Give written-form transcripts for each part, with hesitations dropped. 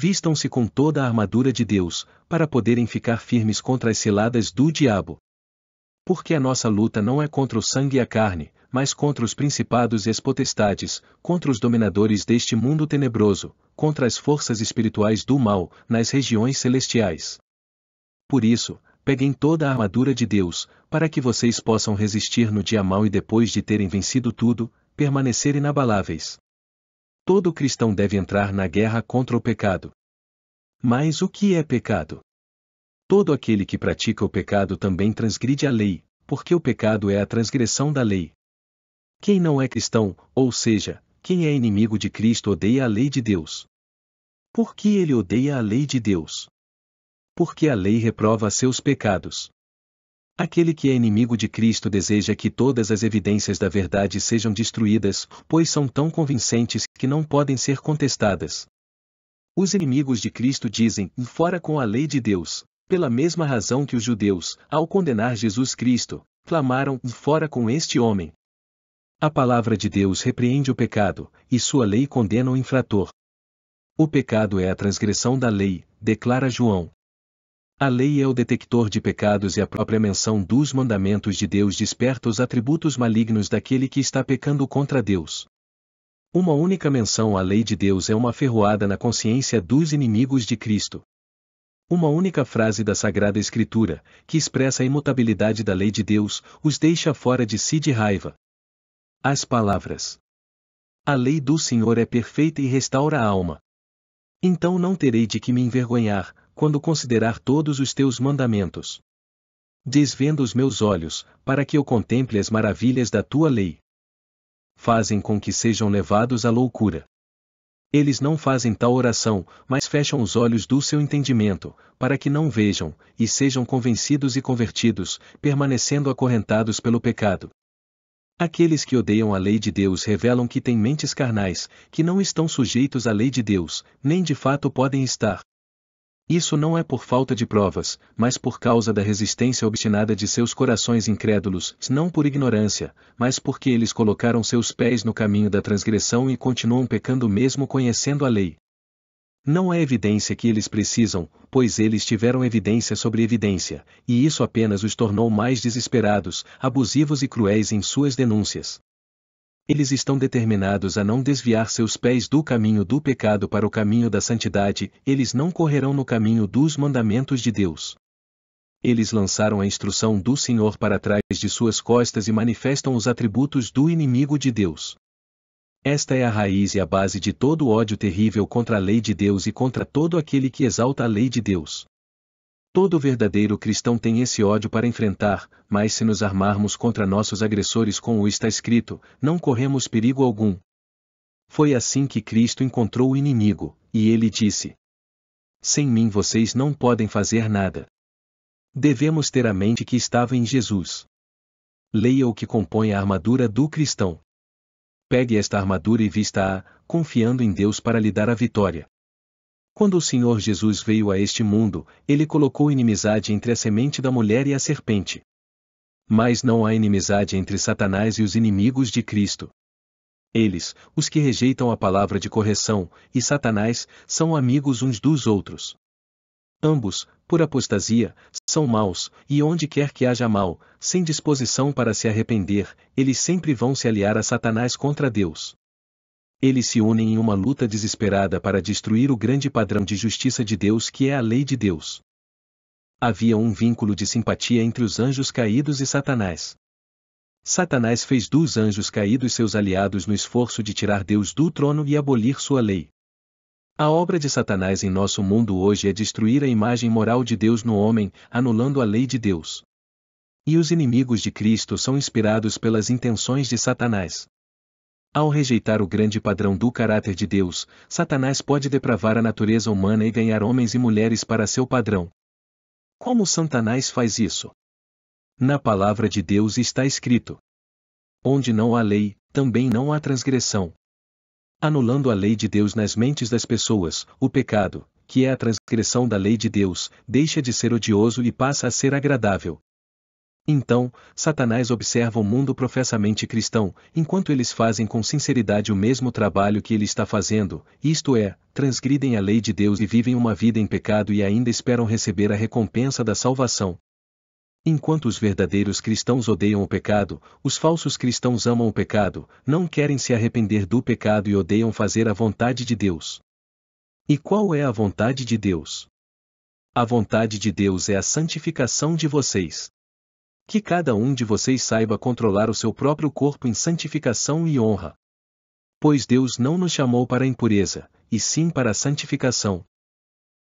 Vistam-se com toda a armadura de Deus, para poderem ficar firmes contra as ciladas do diabo. Porque a nossa luta não é contra o sangue e a carne, mas contra os principados e as potestades, contra os dominadores deste mundo tenebroso, contra as forças espirituais do mal, nas regiões celestiais. Por isso, peguem toda a armadura de Deus, para que vocês possam resistir no dia mau e depois de terem vencido tudo, permanecer inabaláveis. Todo cristão deve entrar na guerra contra o pecado. Mas o que é pecado? Todo aquele que pratica o pecado também transgride a lei, porque o pecado é a transgressão da lei. Quem não é cristão, ou seja, quem é inimigo de Cristo odeia a lei de Deus. Por que ele odeia a lei de Deus? Porque a lei reprova seus pecados. Aquele que é inimigo de Cristo deseja que todas as evidências da verdade sejam destruídas, pois são tão convincentes que não podem ser contestadas. Os inimigos de Cristo dizem, fora com a lei de Deus, pela mesma razão que os judeus, ao condenar Jesus Cristo, clamaram, fora com este homem. A palavra de Deus repreende o pecado, e sua lei condena o infrator. O pecado é a transgressão da lei, declara João. A lei é o detector de pecados e a própria menção dos mandamentos de Deus desperta os atributos malignos daquele que está pecando contra Deus. Uma única menção à lei de Deus é uma ferroada na consciência dos inimigos de Cristo. Uma única frase da Sagrada Escritura, que expressa a imutabilidade da lei de Deus, os deixa fora de si de raiva. As palavras: a lei do Senhor é perfeita e restaura a alma. Então não terei de que me envergonhar, quando considerar todos os teus mandamentos. Desvenda os meus olhos, para que eu contemple as maravilhas da tua lei. Fazem com que sejam levados à loucura. Eles não fazem tal oração, mas fecham os olhos do seu entendimento, para que não vejam, e sejam convencidos e convertidos, permanecendo acorrentados pelo pecado. Aqueles que odeiam a lei de Deus revelam que têm mentes carnais, que não estão sujeitos à lei de Deus, nem de fato podem estar. Isso não é por falta de provas, mas por causa da resistência obstinada de seus corações incrédulos, não por ignorância, mas porque eles colocaram seus pés no caminho da transgressão e continuam pecando mesmo conhecendo a lei. Não é evidência que eles precisam, pois eles tiveram evidência sobre evidência, e isso apenas os tornou mais desesperados, abusivos e cruéis em suas denúncias. Eles estão determinados a não desviar seus pés do caminho do pecado para o caminho da santidade, eles não correrão no caminho dos mandamentos de Deus. Eles lançaram a instrução do Senhor para trás de suas costas e manifestam os atributos do inimigo de Deus. Esta é a raiz e a base de todo o ódio terrível contra a lei de Deus e contra todo aquele que exalta a lei de Deus. Todo verdadeiro cristão tem esse ódio para enfrentar, mas se nos armarmos contra nossos agressores com o está escrito, não corremos perigo algum. Foi assim que Cristo encontrou o inimigo, e ele disse: sem mim vocês não podem fazer nada. Devemos ter a mente que estava em Jesus. Leia o que compõe a armadura do cristão. Pegue esta armadura e vista-a, confiando em Deus para lhe dar a vitória. Quando o Senhor Jesus veio a este mundo, ele colocou inimizade entre a semente da mulher e a serpente. Mas não há inimizade entre Satanás e os inimigos de Cristo. Eles, os que rejeitam a palavra de correção, e Satanás, são amigos uns dos outros. Ambos, por apostasia, são maus, e onde quer que haja mal, sem disposição para se arrepender, eles sempre vão se aliar a Satanás contra Deus. Eles se unem em uma luta desesperada para destruir o grande padrão de justiça de Deus que é a lei de Deus. Havia um vínculo de simpatia entre os anjos caídos e Satanás. Satanás fez dos anjos caídos seus aliados no esforço de tirar Deus do trono e abolir sua lei. A obra de Satanás em nosso mundo hoje é destruir a imagem moral de Deus no homem, anulando a lei de Deus. E os inimigos de Cristo são inspirados pelas intenções de Satanás. Ao rejeitar o grande padrão do caráter de Deus, Satanás pode depravar a natureza humana e ganhar homens e mulheres para seu padrão. Como Satanás faz isso? Na palavra de Deus está escrito: onde não há lei, também não há transgressão. Anulando a lei de Deus nas mentes das pessoas, o pecado, que é a transgressão da lei de Deus, deixa de ser odioso e passa a ser agradável. Então, Satanás observa o mundo professamente cristão, enquanto eles fazem com sinceridade o mesmo trabalho que ele está fazendo, isto é, transgridem a lei de Deus e vivem uma vida em pecado e ainda esperam receber a recompensa da salvação. Enquanto os verdadeiros cristãos odeiam o pecado, os falsos cristãos amam o pecado, não querem se arrepender do pecado e odeiam fazer a vontade de Deus. E qual é a vontade de Deus? A vontade de Deus é a santificação de vocês. Que cada um de vocês saiba controlar o seu próprio corpo em santificação e honra. Pois Deus não nos chamou para a impureza, e sim para a santificação.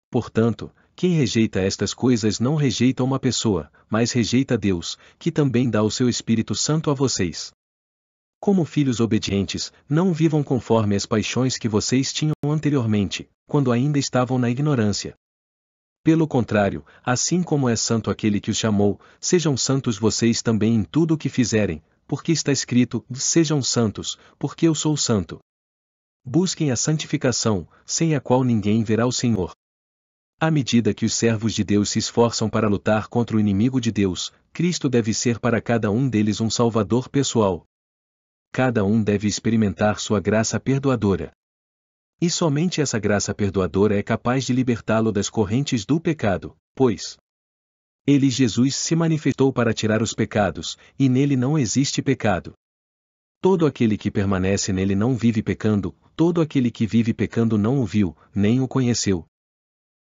Portanto, quem rejeita estas coisas não rejeita uma pessoa, mas rejeita Deus, que também dá o seu Espírito Santo a vocês. Como filhos obedientes, não vivam conforme as paixões que vocês tinham anteriormente, quando ainda estavam na ignorância. Pelo contrário, assim como é santo aquele que os chamou, sejam santos vocês também em tudo o que fizerem, porque está escrito: sejam santos, porque eu sou santo. Busquem a santificação, sem a qual ninguém verá o Senhor. À medida que os servos de Deus se esforçam para lutar contra o inimigo de Deus, Cristo deve ser para cada um deles um salvador pessoal. Cada um deve experimentar sua graça perdoadora. E somente essa graça perdoadora é capaz de libertá-lo das correntes do pecado, pois ele, Jesus, se manifestou para tirar os pecados, e nele não existe pecado. Todo aquele que permanece nele não vive pecando, todo aquele que vive pecando não o viu, nem o conheceu.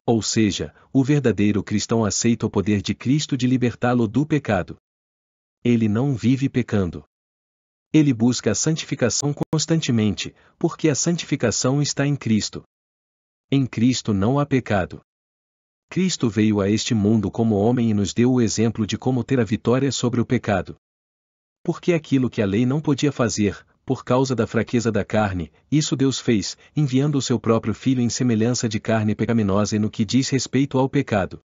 Ou seja, o verdadeiro cristão aceita o poder de Cristo de libertá-lo do pecado. Ele não vive pecando. Ele busca a santificação constantemente, porque a santificação está em Cristo. Em Cristo não há pecado. Cristo veio a este mundo como homem e nos deu o exemplo de como ter a vitória sobre o pecado. Porque aquilo que a lei não podia fazer, por causa da fraqueza da carne, isso Deus fez, enviando o seu próprio Filho em semelhança de carne pecaminosa e no que diz respeito ao pecado.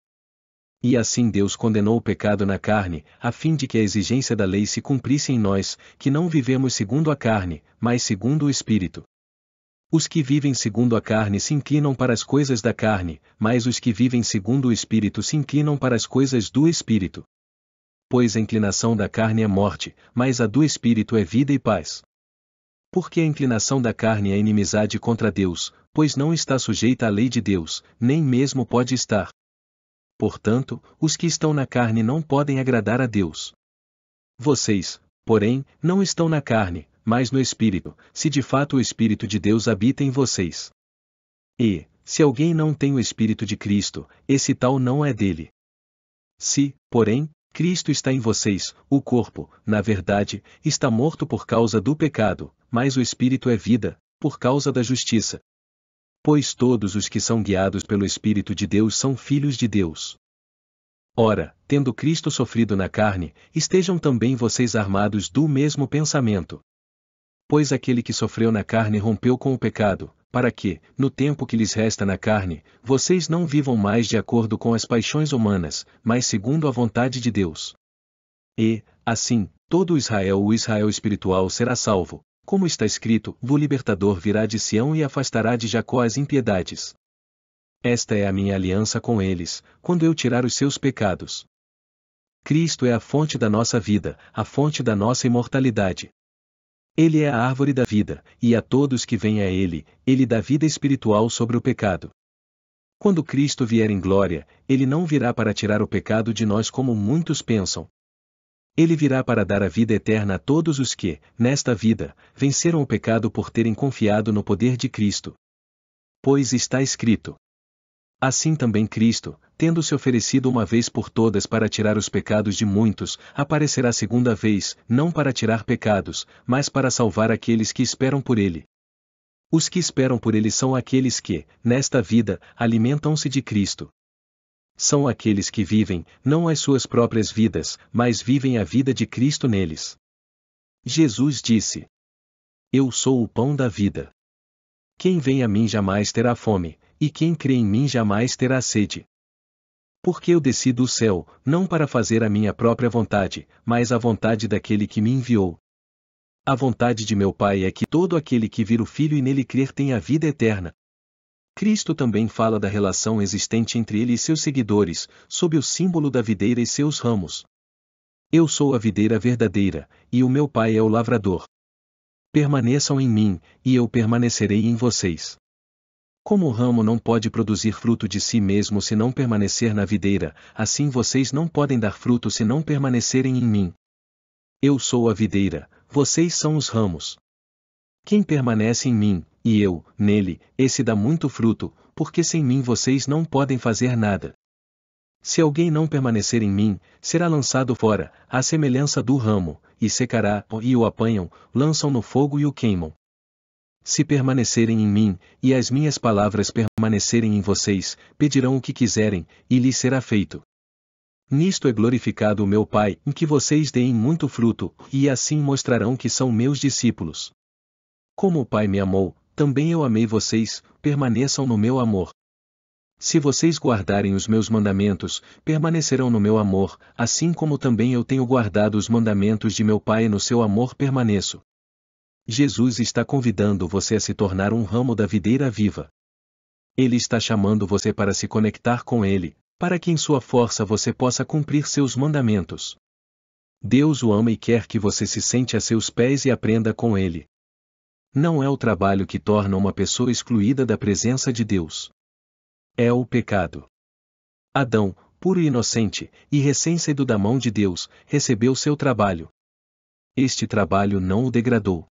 E assim Deus condenou o pecado na carne, a fim de que a exigência da lei se cumprisse em nós, que não vivemos segundo a carne, mas segundo o Espírito. Os que vivem segundo a carne se inclinam para as coisas da carne, mas os que vivem segundo o Espírito se inclinam para as coisas do Espírito. Pois a inclinação da carne é morte, mas a do Espírito é vida e paz. Porque a inclinação da carne é inimizade contra Deus, pois não está sujeita à lei de Deus, nem mesmo pode estar. Portanto, os que estão na carne não podem agradar a Deus. Vocês, porém, não estão na carne, mas no Espírito, se de fato o Espírito de Deus habita em vocês. E, se alguém não tem o Espírito de Cristo, esse tal não é dele. Se, porém, Cristo está em vocês, o corpo, na verdade, está morto por causa do pecado, mas o Espírito é vida, por causa da justiça. Pois todos os que são guiados pelo Espírito de Deus são filhos de Deus. Ora, tendo Cristo sofrido na carne, estejam também vocês armados do mesmo pensamento. Pois aquele que sofreu na carne rompeu com o pecado, para que, no tempo que lhes resta na carne, vocês não vivam mais de acordo com as paixões humanas, mas segundo a vontade de Deus. E, assim, todo o Israel espiritual será salvo, como está escrito: o libertador virá de Sião e afastará de Jacó as impiedades. Esta é a minha aliança com eles, quando eu tirar os seus pecados. Cristo é a fonte da nossa vida, a fonte da nossa imortalidade. Ele é a árvore da vida, e a todos que vêm a ele dá vida espiritual sobre o pecado. Quando Cristo vier em glória, ele não virá para tirar o pecado de nós como muitos pensam. Ele virá para dar a vida eterna a todos os que, nesta vida, venceram o pecado por terem confiado no poder de Cristo. Pois está escrito: assim também Cristo, tendo se oferecido uma vez por todas para tirar os pecados de muitos, aparecerá segunda vez, não para tirar pecados, mas para salvar aqueles que esperam por ele. Os que esperam por ele são aqueles que, nesta vida, alimentam-se de Cristo. São aqueles que vivem, não as suas próprias vidas, mas vivem a vida de Cristo neles. Jesus disse: eu sou o pão da vida. Quem vem a mim jamais terá fome, e quem crê em mim jamais terá sede. Porque eu desci do céu, não para fazer a minha própria vontade, mas a vontade daquele que me enviou. A vontade de meu Pai é que todo aquele que vir o Filho e nele crer tenha vida eterna. Cristo também fala da relação existente entre ele e seus seguidores, sob o símbolo da videira e seus ramos. Eu sou a videira verdadeira, e o meu Pai é o lavrador. Permaneçam em mim, e eu permanecerei em vocês. Como o ramo não pode produzir fruto de si mesmo se não permanecer na videira, assim vocês não podem dar fruto se não permanecerem em mim. Eu sou a videira, vocês são os ramos. Quem permanece em mim, e eu, nele, esse dá muito fruto, porque sem mim vocês não podem fazer nada. Se alguém não permanecer em mim, será lançado fora, à semelhança do ramo, e secará, e o apanham, lançam no fogo e o queimam. Se permanecerem em mim, e as minhas palavras permanecerem em vocês, pedirão o que quiserem, e lhes será feito. Nisto é glorificado o meu Pai, em que vocês deem muito fruto, e assim mostrarão que são meus discípulos. Como o Pai me amou, também eu amei vocês, permaneçam no meu amor. Se vocês guardarem os meus mandamentos, permanecerão no meu amor, assim como também eu tenho guardado os mandamentos de meu Pai e no seu amor permaneço. Jesus está convidando você a se tornar um ramo da videira viva. Ele está chamando você para se conectar com Ele, para que em sua força você possa cumprir seus mandamentos. Deus o ama e quer que você se sente a seus pés e aprenda com Ele. Não é o trabalho que torna uma pessoa excluída da presença de Deus. É o pecado. Adão, puro e inocente, e recém-saído da mão de Deus, recebeu seu trabalho. Este trabalho não o degradou.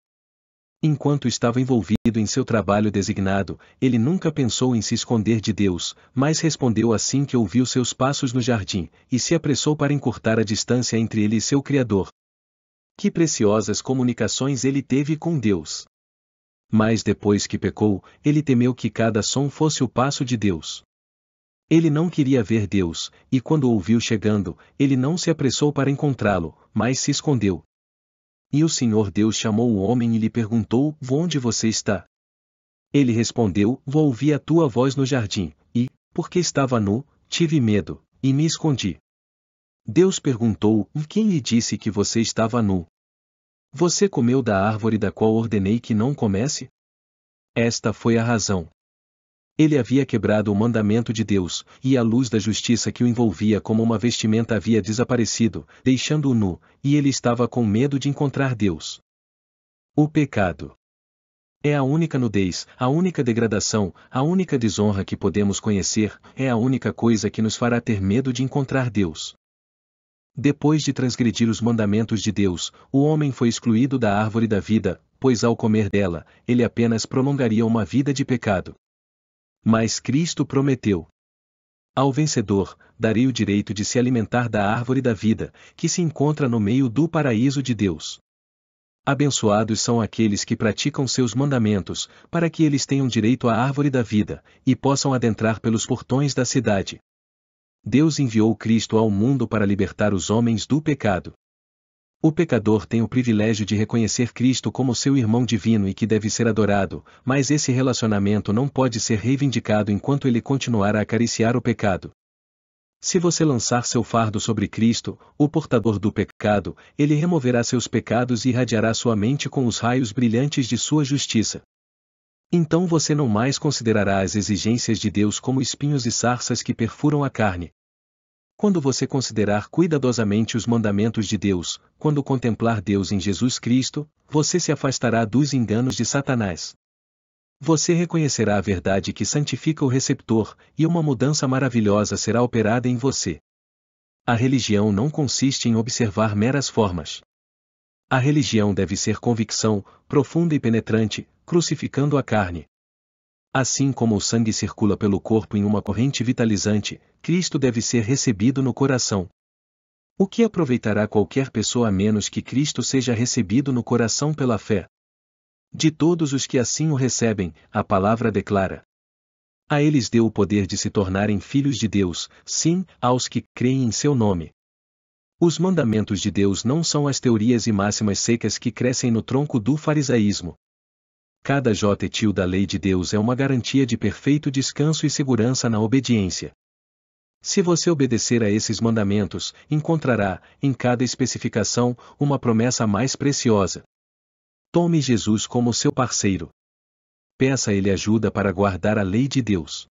Enquanto estava envolvido em seu trabalho designado, ele nunca pensou em se esconder de Deus, mas respondeu assim que ouviu seus passos no jardim, e se apressou para encurtar a distância entre ele e seu Criador. Que preciosas comunicações ele teve com Deus! Mas depois que pecou, ele temeu que cada som fosse o passo de Deus. Ele não queria ver Deus, e quando o ouviu chegando, ele não se apressou para encontrá-lo, mas se escondeu. E o Senhor Deus chamou o homem e lhe perguntou: onde você está? Ele respondeu: ouvi a tua voz no jardim, e, porque estava nu, tive medo, e me escondi. Deus perguntou: quem lhe disse que você estava nu? Você comeu da árvore da qual ordenei que não comesse? Esta foi a razão. Ele havia quebrado o mandamento de Deus, e a luz da justiça que o envolvia como uma vestimenta havia desaparecido, deixando-o nu, e ele estava com medo de encontrar Deus. O pecado é a única nudez, a única degradação, a única desonra que podemos conhecer, é a única coisa que nos fará ter medo de encontrar Deus. Depois de transgredir os mandamentos de Deus, o homem foi excluído da árvore da vida, pois ao comer dela, ele apenas prolongaria uma vida de pecado. Mas Cristo prometeu: ao vencedor, darei o direito de se alimentar da árvore da vida, que se encontra no meio do paraíso de Deus. Abençoados são aqueles que praticam seus mandamentos, para que eles tenham direito à árvore da vida, e possam adentrar pelos portões da cidade. Deus enviou Cristo ao mundo para libertar os homens do pecado. O pecador tem o privilégio de reconhecer Cristo como seu irmão divino e que deve ser adorado, mas esse relacionamento não pode ser reivindicado enquanto ele continuar a acariciar o pecado. Se você lançar seu fardo sobre Cristo, o portador do pecado, ele removerá seus pecados e irradiará sua mente com os raios brilhantes de sua justiça. Então você não mais considerará as exigências de Deus como espinhos e sarças que perfuram a carne. Quando você considerar cuidadosamente os mandamentos de Deus, quando contemplar Deus em Jesus Cristo, você se afastará dos enganos de Satanás. Você reconhecerá a verdade que santifica o receptor, e uma mudança maravilhosa será operada em você. A religião não consiste em observar meras formas. A religião deve ser convicção, profunda e penetrante, crucificando a carne. Assim como o sangue circula pelo corpo em uma corrente vitalizante, Cristo deve ser recebido no coração. O que aproveitará qualquer pessoa a menos que Cristo seja recebido no coração pela fé? De todos os que assim o recebem, a palavra declara: a eles deu o poder de se tornarem filhos de Deus, sim, aos que creem em seu nome. Os mandamentos de Deus não são as teorias e máximas secas que crescem no tronco do farisaísmo. Cada jtil da lei de Deus é uma garantia de perfeito descanso e segurança na obediência. Se você obedecer a esses mandamentos, encontrará, em cada especificação, uma promessa mais preciosa. Tome Jesus como seu parceiro. Peça a Ele ajuda para guardar a lei de Deus.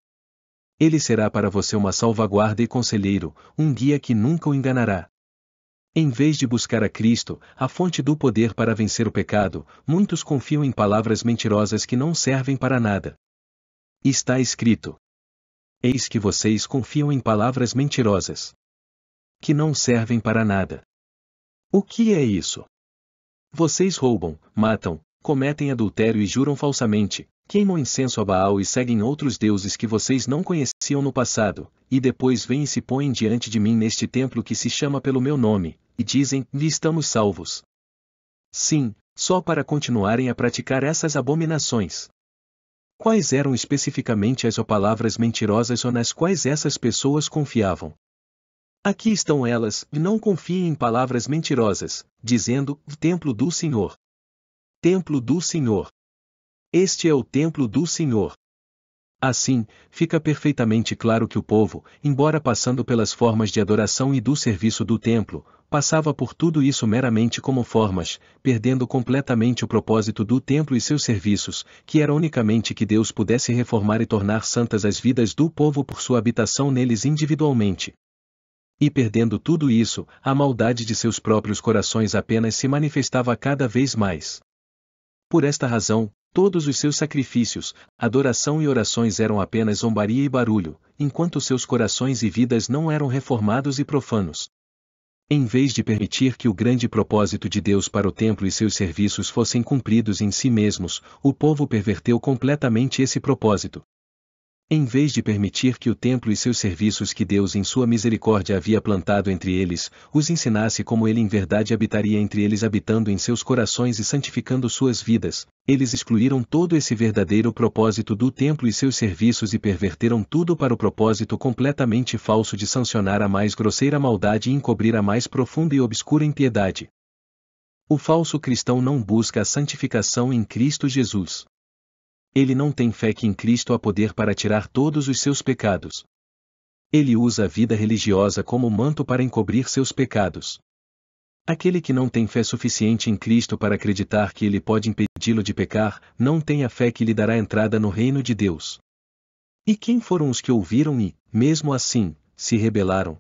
Ele será para você uma salvaguarda e conselheiro, um guia que nunca o enganará. Em vez de buscar a Cristo, a fonte do poder para vencer o pecado, muitos confiam em palavras mentirosas que não servem para nada. Está escrito: eis que vocês confiam em palavras mentirosas, que não servem para nada. O que é isso? Vocês roubam, matam, cometem adultério e juram falsamente, queimam incenso a Baal e seguem outros deuses que vocês não conheciam no passado, e depois vêm e se põem diante de mim neste templo que se chama pelo meu nome, e dizem: estamos salvos. Sim, só para continuarem a praticar essas abominações. Quais eram especificamente as palavras mentirosas ou nas quais essas pessoas confiavam? Aqui estão elas: não confiem em palavras mentirosas, dizendo: templo do Senhor. Templo do Senhor. Este é o templo do Senhor. Assim, fica perfeitamente claro que o povo, embora passando pelas formas de adoração e do serviço do templo, passava por tudo isso meramente como formas, perdendo completamente o propósito do templo e seus serviços, que era unicamente que Deus pudesse reformar e tornar santas as vidas do povo por sua habitação neles individualmente. E perdendo tudo isso, a maldade de seus próprios corações apenas se manifestava cada vez mais. Por esta razão, todos os seus sacrifícios, adoração e orações eram apenas zombaria e barulho, enquanto seus corações e vidas não eram reformados e profanos. Em vez de permitir que o grande propósito de Deus para o templo e seus serviços fossem cumpridos em si mesmos, o povo perverteu completamente esse propósito. Em vez de permitir que o templo e seus serviços que Deus em sua misericórdia havia plantado entre eles, os ensinasse como ele em verdade habitaria entre eles habitando em seus corações e santificando suas vidas, eles excluíram todo esse verdadeiro propósito do templo e seus serviços e perverteram tudo para o propósito completamente falso de sancionar a mais grosseira maldade e encobrir a mais profunda e obscura impiedade. O falso cristão não busca a santificação em Cristo Jesus. Ele não tem fé que em Cristo há poder para tirar todos os seus pecados. Ele usa a vida religiosa como manto para encobrir seus pecados. Aquele que não tem fé suficiente em Cristo para acreditar que ele pode impedi-lo de pecar, não tem a fé que lhe dará entrada no reino de Deus. E quem foram os que ouviram e, mesmo assim, se rebelaram?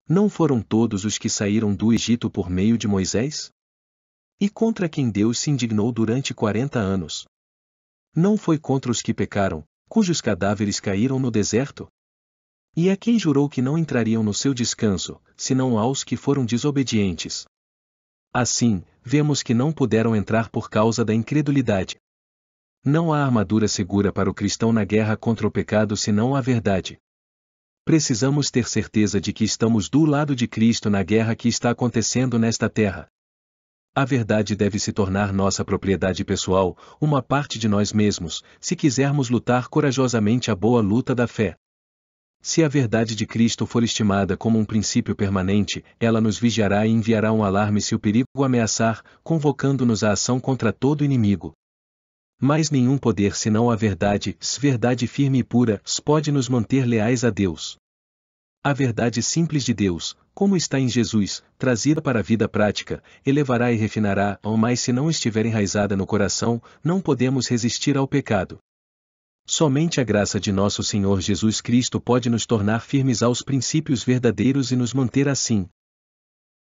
Não foram todos os que saíram do Egito por meio de Moisés? E contra quem Deus se indignou durante 40 anos? Não foi contra os que pecaram, cujos cadáveres caíram no deserto? E a quem jurou que não entrariam no seu descanso, senão aos que foram desobedientes? Assim, vemos que não puderam entrar por causa da incredulidade. Não há armadura segura para o cristão na guerra contra o pecado senão a verdade. Precisamos ter certeza de que estamos do lado de Cristo na guerra que está acontecendo nesta terra. A verdade deve se tornar nossa propriedade pessoal, uma parte de nós mesmos, se quisermos lutar corajosamente a boa luta da fé. Se a verdade de Cristo for estimada como um princípio permanente, ela nos vigiará e enviará um alarme se o perigo ameaçar, convocando-nos à ação contra todo inimigo. Mas nenhum poder senão a verdade firme e pura, pode nos manter leais a Deus. A verdade simples de Deus, como está em Jesus, trazida para a vida prática, elevará e refinará, mas se não estiver enraizada no coração, não podemos resistir ao pecado. Somente a graça de nosso Senhor Jesus Cristo pode nos tornar firmes aos princípios verdadeiros e nos manter assim.